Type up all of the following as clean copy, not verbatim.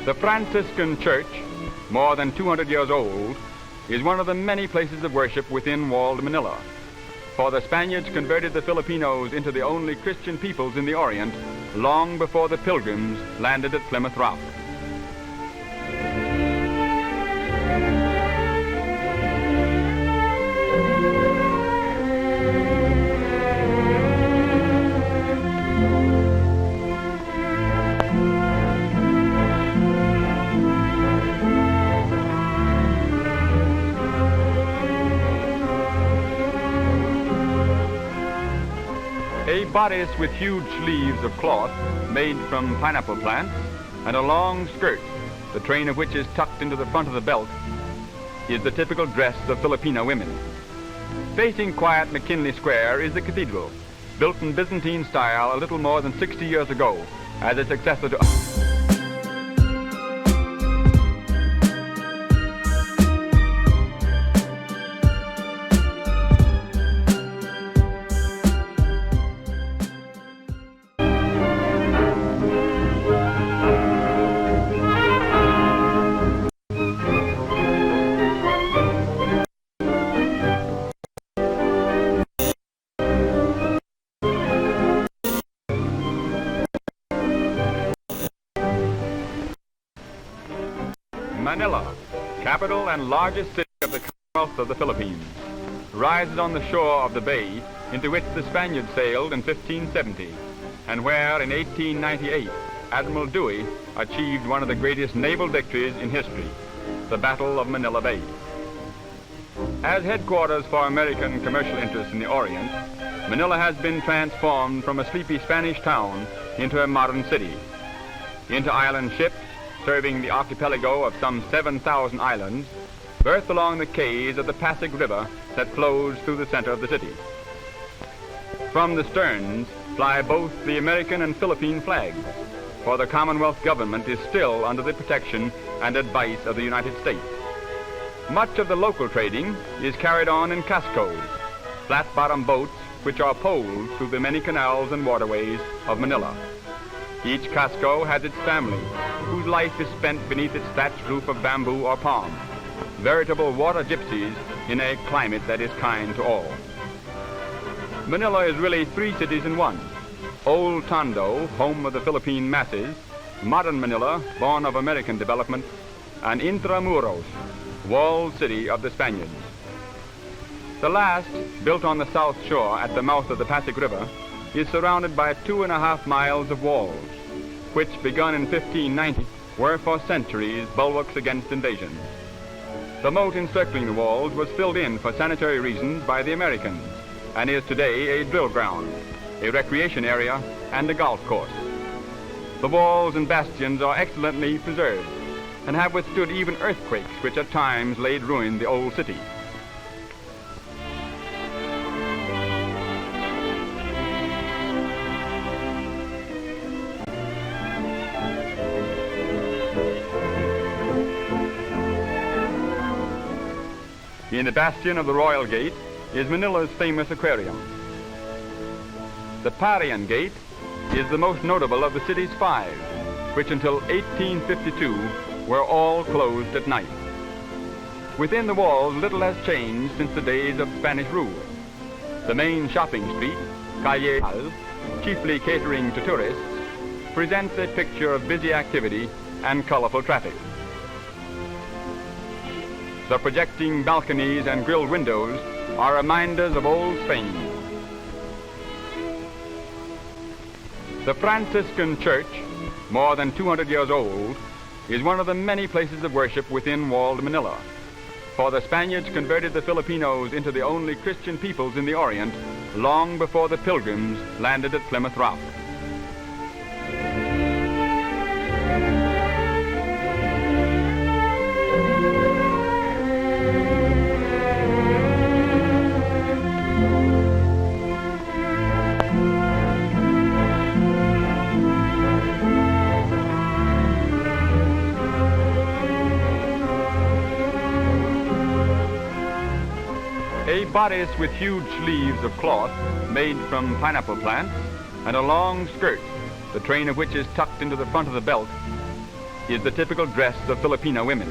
The Franciscan Church, more than 200 years old, is one of the many places of worship within walled Manila. For the Spaniards converted the Filipinos into the only Christian peoples in the Orient long before the Pilgrims landed at Plymouth Rock. A bodice with huge sleeves of cloth made from pineapple plants and a long skirt, the train of which is tucked into the front of the belt, is the typical dress of Filipino women. Facing quiet McKinley Square is the cathedral, built in Byzantine style a little more than 60 years ago as a successor to... Manila, capital and largest city of the Commonwealth of the Philippines, rises on the shore of the bay into which the Spaniards sailed in 1570, and where in 1898 Admiral Dewey achieved one of the greatest naval victories in history, the Battle of Manila Bay. As headquarters for American commercial interests in the Orient, Manila has been transformed from a sleepy Spanish town into a modern city. Into island ships, serving the archipelago of some 7,000 islands, berth along the quays of the Pasig River that flows through the center of the city. From the sterns fly both the American and Philippine flags, for the Commonwealth government is still under the protection and advice of the United States. Much of the local trading is carried on in cascos, flat-bottom boats which are poled through the many canals and waterways of Manila. Each casco has its family, whose life is spent beneath its thatched roof of bamboo or palm, veritable water gypsies in a climate that is kind to all. Manila is really three cities in one. Old Tondo, home of the Philippine masses, modern Manila, born of American development, and Intramuros, walled city of the Spaniards. The last, built on the south shore at the mouth of the Pasig River, is surrounded by 2.5 miles of walls, which, begun in 1590, were for centuries bulwarks against invasion. The moat encircling the walls was filled in for sanitary reasons by the Americans, and is today a drill ground, a recreation area, and a golf course. The walls and bastions are excellently preserved, and have withstood even earthquakes which at times laid ruin the old city. In the bastion of the Royal Gate is Manila's famous aquarium. The Parian Gate is the most notable of the city's 5, which until 1852 were all closed at night. Within the walls, little has changed since the days of Spanish rule. The main shopping street, Calle, chiefly catering to tourists, presents a picture of busy activity and colorful traffic. The projecting balconies and grilled windows are reminders of old Spain. The Franciscan Church, more than 200 years old, is one of the many places of worship within walled Manila. For the Spaniards converted the Filipinos into the only Christian peoples in the Orient long before the Pilgrims landed at Plymouth Rock. A bodice with huge sleeves of cloth made from pineapple plants and a long skirt, the train of which is tucked into the front of the belt, is the typical dress of Filipino women.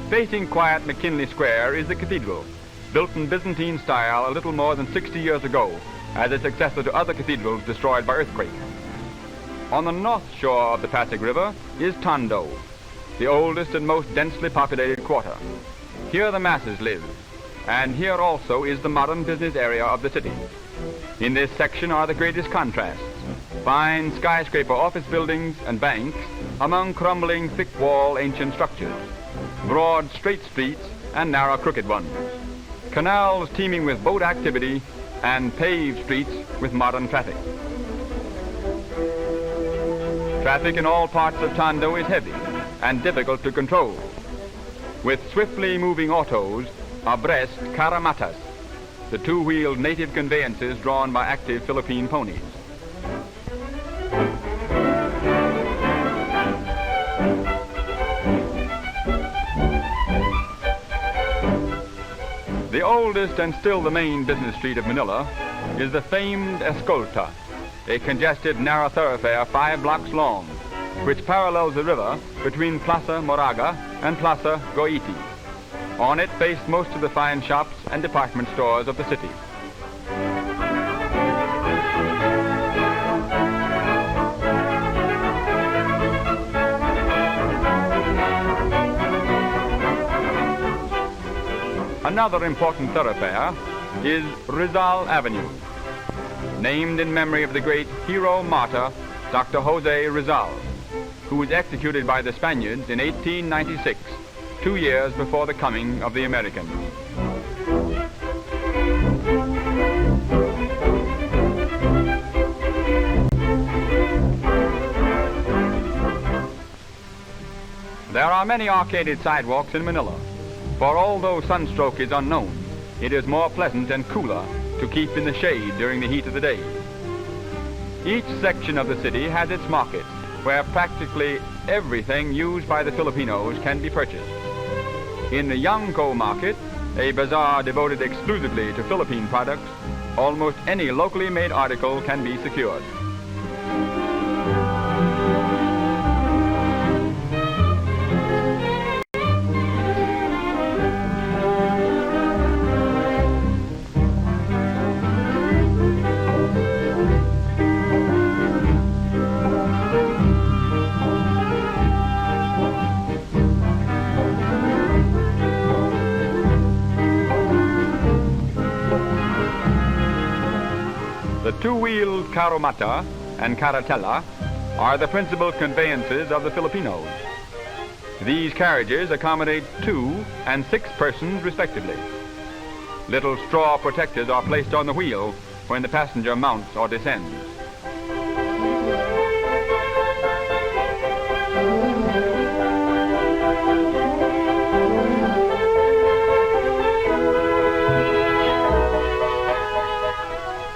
Facing quiet McKinley Square is the cathedral, built in Byzantine style a little more than 60 years ago as a successor to other cathedrals destroyed by earthquake. On the north shore of the Pasig River is Tondo, the oldest and most densely populated quarter. Here the masses live, and here also is the modern business area of the city. In this section are the greatest contrasts: fine skyscraper office buildings and banks among crumbling thick-wall ancient structures, broad straight streets and narrow crooked ones, canals teeming with boat activity, and paved streets with modern traffic. Traffic in all parts of Tondo is heavy and difficult to control, with swiftly moving autos abreast caramatas, the two-wheeled native conveyances drawn by active Philippine ponies. The oldest and still the main business street of Manila is the famed Escolta, a congested narrow thoroughfare 5 blocks long, which parallels the river between Plaza Moraga and Plaza Goiti. On it face most of the fine shops and department stores of the city. Another important thoroughfare is Rizal Avenue, named in memory of the great hero martyr, Dr. Jose Rizal, who was executed by the Spaniards in 1896, 2 years before the coming of the Americans. There are many arcaded sidewalks in Manila, for although sunstroke is unknown, it is more pleasant and cooler to keep in the shade during the heat of the day. Each section of the city has its market, where practically everything used by the Filipinos can be purchased. In the Yangko market, a bazaar devoted exclusively to Philippine products, almost any locally made article can be secured. The two-wheeled caromata and caratela are the principal conveyances of the Filipinos. These carriages accommodate 2 and 6 persons respectively. Little straw protectors are placed on the wheel when the passenger mounts or descends.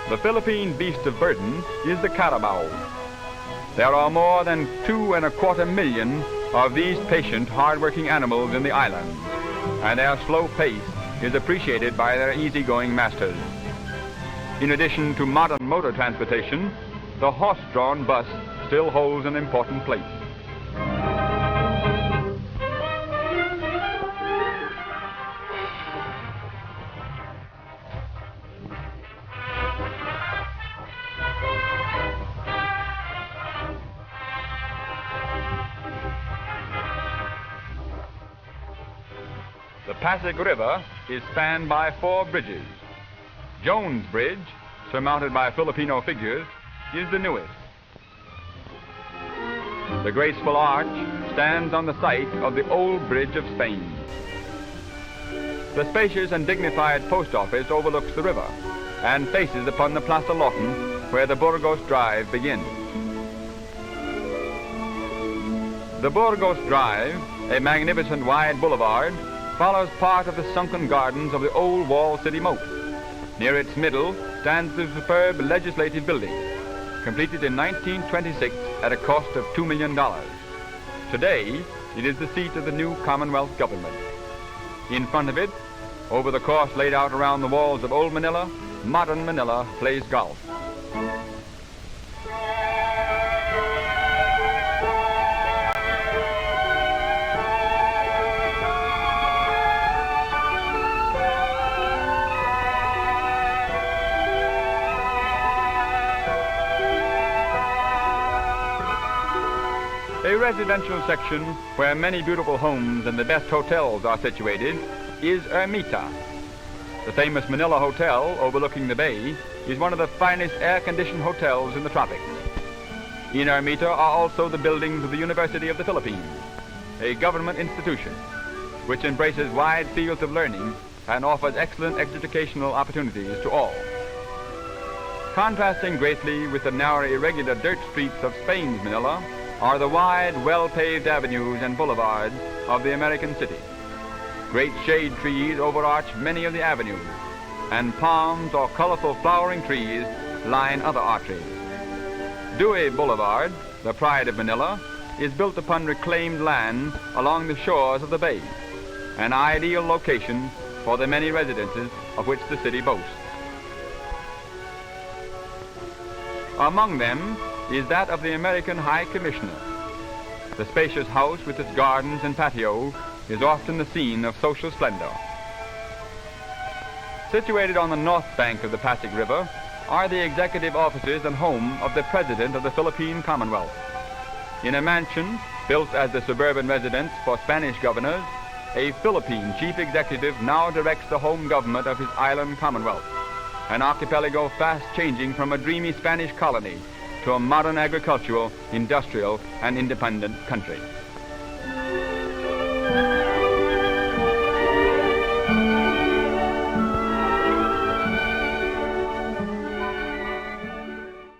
The Philippine beast of burden is the carabao. There are more than 2.25 million of these patient, hard-working animals in the islands, and their slow pace is appreciated by their easygoing masters. In addition to modern motor transportation, the horse-drawn bus still holds an important place. The Pasig River is spanned by 4 bridges. Jones Bridge, surmounted by Filipino figures, is the newest. The graceful arch stands on the site of the old bridge of Spain. The spacious and dignified post office overlooks the river and faces upon the Plaza Lawton, where the Burgos Drive begins. The Burgos Drive, a magnificent wide boulevard, follows part of the sunken gardens of the old wall city moat. Near its middle stands the superb legislative building, completed in 1926 at a cost of $2 million. Today, it is the seat of the new Commonwealth government. In front of it, over the course laid out around the walls of old Manila, modern Manila plays golf. A residential section where many beautiful homes and the best hotels are situated is Ermita. The famous Manila Hotel overlooking the bay is one of the finest air-conditioned hotels in the tropics. In Ermita are also the buildings of the University of the Philippines, a government institution which embraces wide fields of learning and offers excellent educational opportunities to all. Contrasting greatly with the narrow, irregular dirt streets of Spain's Manila are the wide, well-paved avenues and boulevards of the American city. Great shade trees overarch many of the avenues, and palms or colorful flowering trees line other arteries. Dewey Boulevard, the pride of Manila, is built upon reclaimed land along the shores of the bay, an ideal location for the many residences of which the city boasts. Among them is that of the American High Commissioner. The spacious house with its gardens and patio is often the scene of social splendor. Situated on the north bank of the Pasig River are the executive offices and home of the President of the Philippine Commonwealth. In a mansion built as the suburban residence for Spanish governors, a Philippine chief executive now directs the home government of his island Commonwealth, an archipelago fast changing from a dreamy Spanish colony to a modern agricultural, industrial, and independent country.